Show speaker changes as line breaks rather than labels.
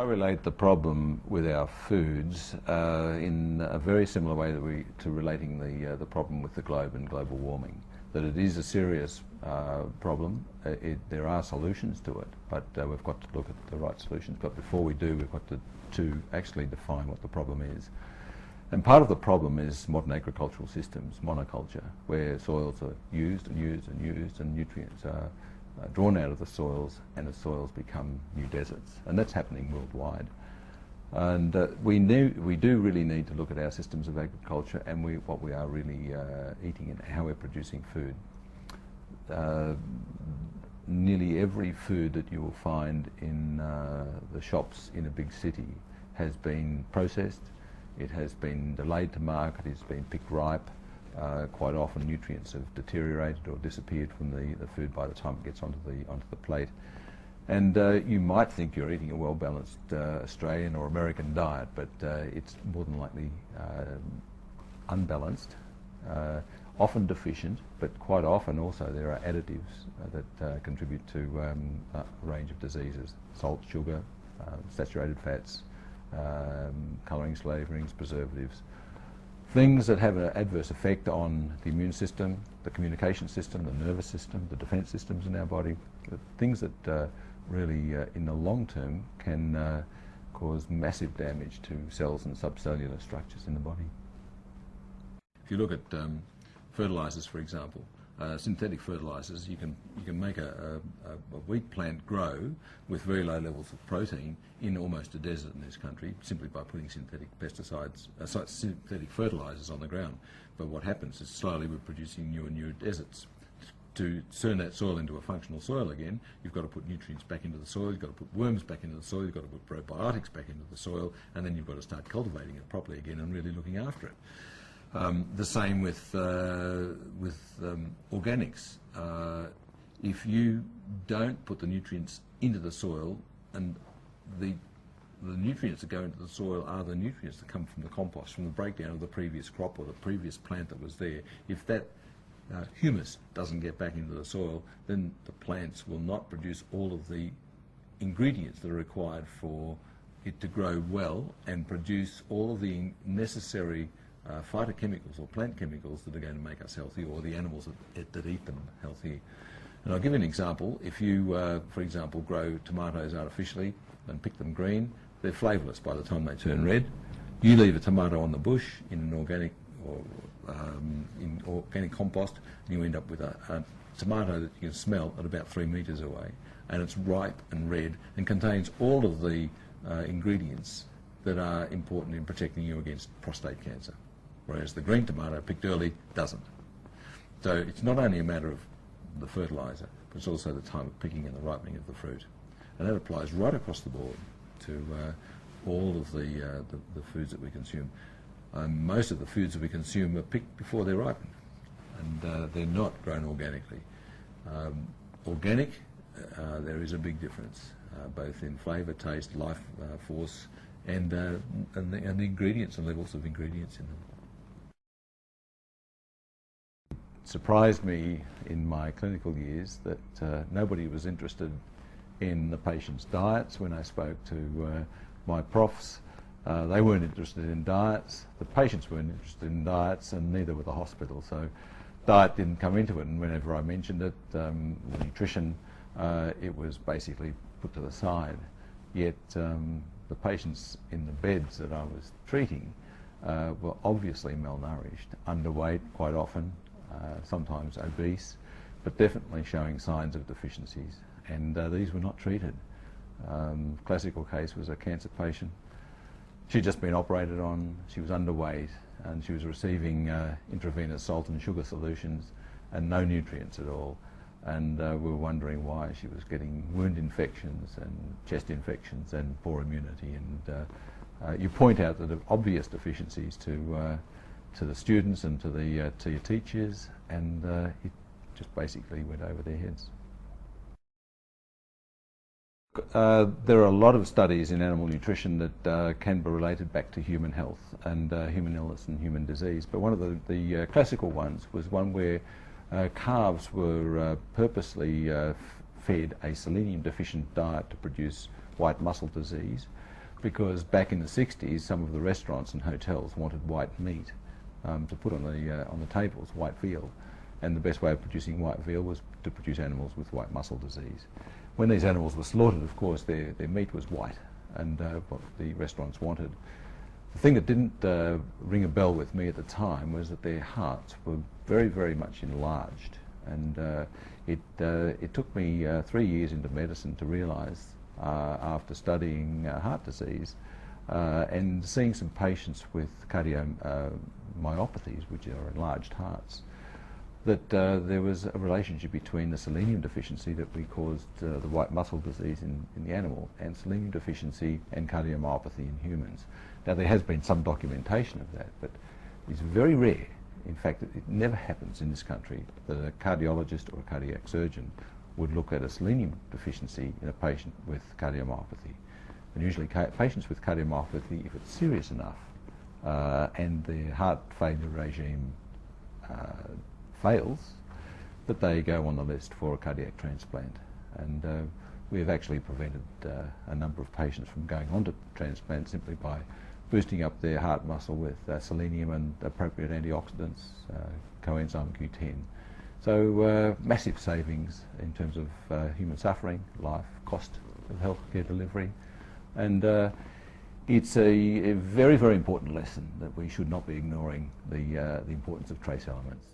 I relate the problem with our foods in a very similar way to relating the problem with the globe and global warming. That it is a serious problem. There are solutions to it, but we've got to look at the right solutions. But before we do, we've got to actually define what the problem is. And part of the problem is modern agricultural systems, monoculture, where soils are used and used and used, and nutrients are drawn out of the soils, and the soils become new deserts. And that's happening worldwide. And we do really need to look at our systems of agriculture and what we are really eating and how we're producing food. Nearly every food that you will find in the shops in a big city has been processed. It has been delayed to market. It's been picked ripe. Quite often nutrients have deteriorated or disappeared from the food by the time it gets onto the plate. And you might think you're eating a well-balanced Australian or American diet, but it's more than likely unbalanced, often deficient, but quite often also there are additives that contribute to a range of diseases: salt, sugar, saturated fats, colouring, flavourings, preservatives. Things that have an adverse effect on the immune system, the communication system, the nervous system, the defence systems in our body, things that really in the long term can cause massive damage to cells and subcellular structures in the body. If you look at fertilisers, for example, synthetic fertilisers, you can make a wheat plant grow with very low levels of protein in almost a desert in this country simply by putting synthetic pesticides, synthetic fertilisers on the ground. But what happens is slowly we're producing new and new deserts. To turn that soil into a functional soil again, you've got to put nutrients back into the soil, you've got to put worms back into the soil, you've got to put probiotics back into the soil, and then you've got to start cultivating it properly again and really looking after it. The same with organics. If you don't put the nutrients into the soil, and the nutrients that go into the soil are the nutrients that come from the compost, from the breakdown of the previous crop or the previous plant that was there. If that humus doesn't get back into the soil, then the plants will not produce all of the ingredients that are required for it to grow well and produce all of the necessary phytochemicals or plant chemicals that are going to make us healthy, or the animals that eat them healthy. And I'll give you an example. If you, for example, grow tomatoes artificially and pick them green, they're flavourless by the time they turn red. You leave a tomato on the bush in an organic or in organic compost, and you end up with a tomato that you can smell at about 3 metres away, and it's ripe and red and contains all of the ingredients that are important in protecting you against prostate cancer, whereas the green tomato picked early doesn't. So it's not only a matter of the fertiliser, but it's also the time of picking and the ripening of the fruit. And that applies right across the board to all of the foods that we consume. Most of the foods that we consume are picked before they're ripened, and they're not grown organically. Organic, there is a big difference, both in flavour, taste, life force, and the ingredients and levels of ingredients in them. It surprised me in my clinical years that nobody was interested in the patient's diets. When I spoke to my profs, they weren't interested in diets, the patients weren't interested in diets, and neither were the hospital. So diet didn't come into it, and whenever I mentioned it, nutrition, it was basically put to the side. Yet the patients in the beds that I was treating were obviously malnourished, underweight quite often, sometimes obese, but definitely showing signs of deficiencies, and these were not treated. Classical case was a cancer patient. She'd just been operated on, she was underweight, and she was receiving intravenous salt and sugar solutions and no nutrients at all. And we were wondering why she was getting wound infections and chest infections and poor immunity. And you point out the obvious deficiencies to the students and to your teachers, and it just basically went over their heads. There are a lot of studies in animal nutrition that can be related back to human health and human illness and human disease. But one of the classical ones was one where calves were purposely fed a selenium deficient diet to produce white muscle disease, because back in the 60s some of the restaurants and hotels wanted white meat to put on the tables, white veal, and the best way of producing white veal was to produce animals with white muscle disease. When these animals were slaughtered, of course, their meat was white, and what the restaurants wanted. The thing that didn't ring a bell with me at the time was that their hearts were very, very much enlarged, and it took me 3 years into medicine to realise, after studying heart disease and seeing some patients with cardiomyopathies, which are enlarged hearts, that there was a relationship between the selenium deficiency that we caused the white muscle disease in the animal, and selenium deficiency and cardiomyopathy in humans. Now, there has been some documentation of that, but it's very rare. In fact, it never happens in this country that a cardiologist or a cardiac surgeon would look at a selenium deficiency in a patient with cardiomyopathy. And usually patients with cardiomyopathy, if it's serious enough and their heart failure regime fails, that they go on the list for a cardiac transplant. And we have actually prevented a number of patients from going on to transplant simply by boosting up their heart muscle with selenium and appropriate antioxidants, coenzyme Q10. So massive savings in terms of human suffering, life, cost of healthcare delivery, and it's a very, very important lesson that we should not be ignoring the importance of trace elements.